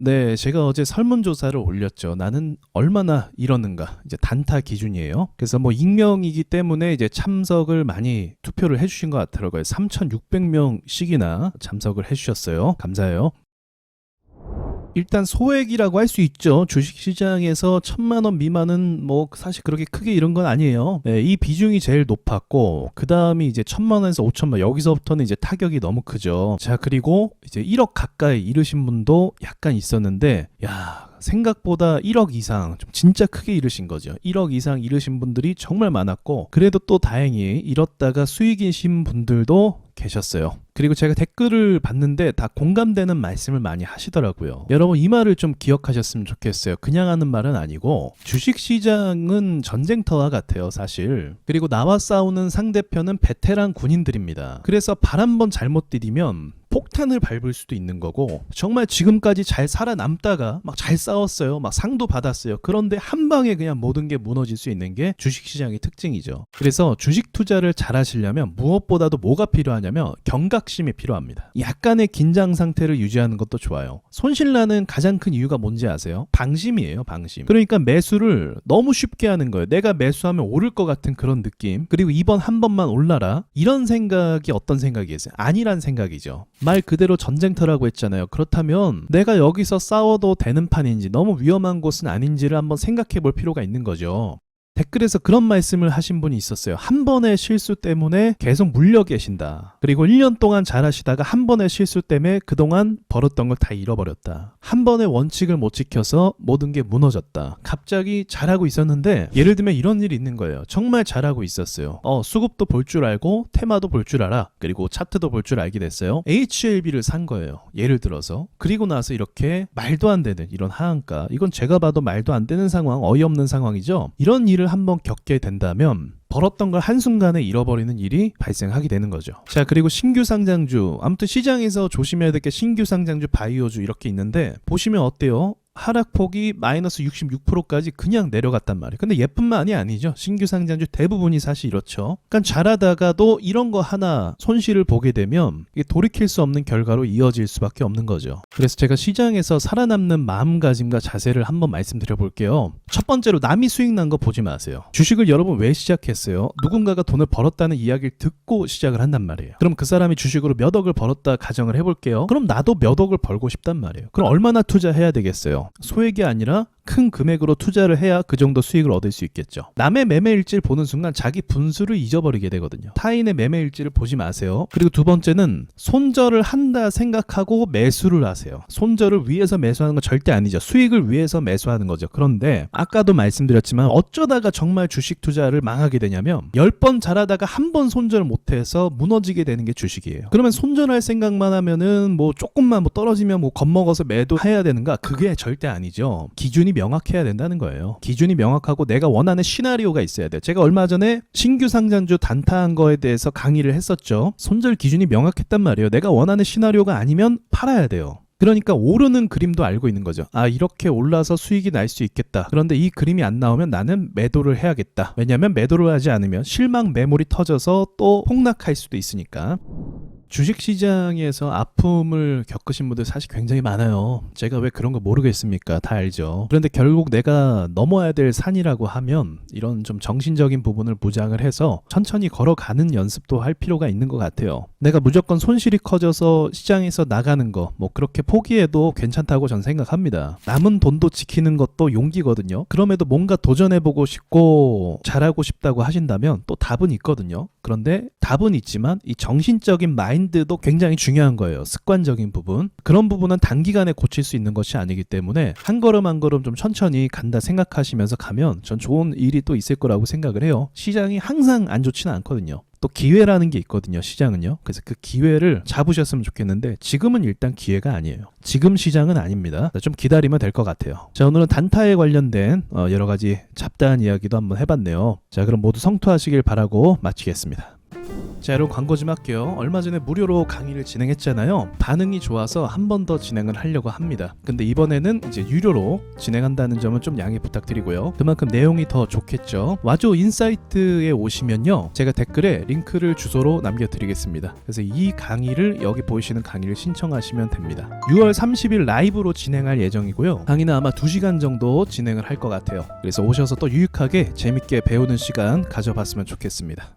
네, 제가 어제 설문조사를 올렸죠. 나는 얼마나 이러는가. 이제 단타 기준이에요. 그래서 뭐 익명이기 때문에 이제 참석을 많이 투표를 해주신 것 같더라고요. 3,600명씩이나 참석을 해주셨어요. 감사해요. 일단 소액이라고 할 수 있죠. 주식시장에서 1,000만 원 미만은 뭐 사실 그렇게 크게 이런 건 아니에요. 네, 이 비중이 제일 높았고 그 다음이 이제 1,000만 원에서 5,000만 원, 여기서부터는 이제 타격이 너무 크죠. 자, 그리고 이제 1억 가까이 이르신 분도 약간 있었는데, 야, 생각보다 1억 이상 좀 진짜 크게 이르신 거죠. 1억 이상 이르신 분들이 정말 많았고, 그래도 또 다행히 이뤘다가 수익이신 분들도 계셨어요. 그리고 제가 댓글을 봤는데 다 공감되는 말씀을 많이 하시더라고요. 여러분, 이 말을 좀 기억하셨으면 좋겠어요. 그냥 하는 말은 아니고 주식시장은 전쟁터와 같아요, 사실. 그리고 나와 싸우는 상대편은 베테랑 군인들입니다. 그래서 발 한 번 잘못 디디면 폭탄을 밟을 수도 있는 거고, 정말 지금까지 잘 살아남다가 막 잘 싸웠어요. 막 상도 받았어요. 그런데 한 방에 그냥 모든 게 무너질 수 있는 게 주식시장의 특징이죠. 그래서 주식 투자를 잘 하시려면 무엇보다도 뭐가 필요하냐면 경각심이 필요합니다. 약간의 긴장 상태를 유지하는 것도 좋아요. 손실나는 가장 큰 이유가 뭔지 아세요? 방심이에요, 방심. 그러니까 매수를 너무 쉽게 하는 거예요. 내가 매수하면 오를 것 같은 그런 느낌. 그리고 이번 한 번만 올라라, 이런 생각이 어떤 생각이겠어요? 아니란 생각이죠. 말 그대로 전쟁터라고 했잖아요. 그렇다면 내가 여기서 싸워도 되는 판인지 너무 위험한 곳은 아닌지를 한번 생각해 볼 필요가 있는 거죠. 댓글에서 그런 말씀을 하신 분이 있었어요. 한 번의 실수 때문에 계속 물려 계신다. 그리고 1년 동안 잘하시다가 한 번의 실수 때문에 그동안 벌었던 걸 다 잃어버렸다. 한 번의 원칙을 못 지켜서 모든 게 무너졌다. 갑자기 잘하고 있었는데, 예를 들면 이런 일이 있는 거예요. 정말 잘하고 있었어요. 수급도 볼 줄 알고 테마도 볼 줄 알아. 그리고 차트도 볼 줄 알게 됐어요. HLB를 산 거예요, 예를 들어서. 그리고 나서 이렇게 말도 안 되는 이런 하한가, 이건 제가 봐도 말도 안 되는 상황, 어이없는 상황이죠. 이런 일을 한번 겪게 된다면 벌었던 걸 한순간에 잃어버리는 일이 발생하게 되는 거죠. 자, 그리고 신규 상장주, 아무튼 시장에서 조심해야 될 게 신규 상장주, 바이오주 이렇게 있는데, 보시면 어때요? 하락폭이 마이너스 66%까지 그냥 내려갔단 말이에요. 근데 얘뿐만이 아니죠. 신규 상장주 대부분이 사실 이렇죠. 그러니까 잘하다가도 이런 거 하나 손실을 보게 되면 이게 돌이킬 수 없는 결과로 이어질 수밖에 없는 거죠. 그래서 제가 시장에서 살아남는 마음가짐과 자세를 한번 말씀드려 볼게요. 첫 번째로, 남이 수익 난 거 보지 마세요. 주식을 여러분 왜 시작했어요? 누군가가 돈을 벌었다는 이야기를 듣고 시작을 한단 말이에요. 그럼 그 사람이 주식으로 몇 억을 벌었다 가정을 해볼게요. 그럼 나도 몇 억을 벌고 싶단 말이에요. 그럼 얼마나 투자해야 되겠어요? 소액이 아니라 큰 금액으로 투자를 해야 그 정도 수익을 얻을 수 있겠죠. 남의 매매 일지를 보는 순간 자기 분수를 잊어버리게 되거든요. 타인의 매매 일지를 보지 마세요. 그리고 두 번째는, 손절을 한다 생각하고 매수를 하세요. 손절을 위해서 매수하는 건 절대 아니죠. 수익을 위해서 매수하는 거죠. 그런데 아까도 말씀드렸지만 어쩌다가 정말 주식 투자를 망하게 되냐면, 10번 잘하다가 한 번 손절 못해서 무너지게 되는 게 주식이에요. 그러면 손절할 생각만 하면은 뭐 조금만 뭐 떨어지면 뭐 겁먹어서 매도해야 되는가? 그게 절대 아니죠. 기준이 명확해야 된다는 거예요. 기준이 명확하고 내가 원하는 시나리오가 있어야 돼요. 제가 얼마 전에 신규 상장주 단타한 거에 대해서 강의를 했었죠. 손절 기준이 명확했단 말이에요. 내가 원하는 시나리오가 아니면 팔아야 돼요. 그러니까 오르는 그림도 알고 있는 거죠. 아, 이렇게 올라서 수익이 날 수 있겠다. 그런데 이 그림이 안 나오면 나는 매도를 해야겠다. 왜냐하면 매도를 하지 않으면 실망 매물이 터져서 또 폭락할 수도 있으니까. 주식시장에서 아픔을 겪으신 분들 사실 굉장히 많아요. 제가 왜 그런 거 모르겠습니까? 다 알죠. 그런데 결국 내가 넘어야 될 산이라고 하면 이런 좀 정신적인 부분을 보장을 해서 천천히 걸어가는 연습도 할 필요가 있는 것 같아요. 내가 무조건 손실이 커져서 시장에서 나가는 거, 뭐 그렇게 포기해도 괜찮다고 전 생각합니다. 남은 돈도 지키는 것도 용기거든요. 그럼에도 뭔가 도전해보고 싶고 잘하고 싶다고 하신다면 또 답은 있거든요. 그런데 답은 있지만 이 정신적인 마인드도 굉장히 중요한 거예요. 습관적인 부분. 그런 부분은 단기간에 고칠 수 있는 것이 아니기 때문에 한 걸음 한 걸음 좀 천천히 간다 생각하시면서 가면 전 좋은 일이 또 있을 거라고 생각을 해요. 시장이 항상 안 좋지는 않거든요. 또 기회라는 게 있거든요, 시장은요. 그래서 그 기회를 잡으셨으면 좋겠는데 지금은 일단 기회가 아니에요. 지금 시장은 아닙니다. 좀 기다리면 될 것 같아요. 자, 오늘은 단타에 관련된 여러 가지 잡다한 이야기도 한번 해봤네요. 자, 그럼 모두 성투하시길 바라고 마치겠습니다. 자, 여러분 광고 좀 할게요. 얼마 전에 무료로 강의를 진행했잖아요. 반응이 좋아서 한 번 더 진행을 하려고 합니다. 근데 이번에는 이제 유료로 진행한다는 점은 좀 양해 부탁드리고요. 그만큼 내용이 더 좋겠죠. 와조 인사이트에 오시면요, 제가 댓글에 링크를 주소로 남겨드리겠습니다. 그래서 이 강의를, 여기 보이시는 강의를 신청하시면 됩니다. 6월 30일 라이브로 진행할 예정이고요. 강의는 아마 2시간 정도 진행을 할 것 같아요. 그래서 오셔서 또 유익하게 재밌게 배우는 시간 가져봤으면 좋겠습니다.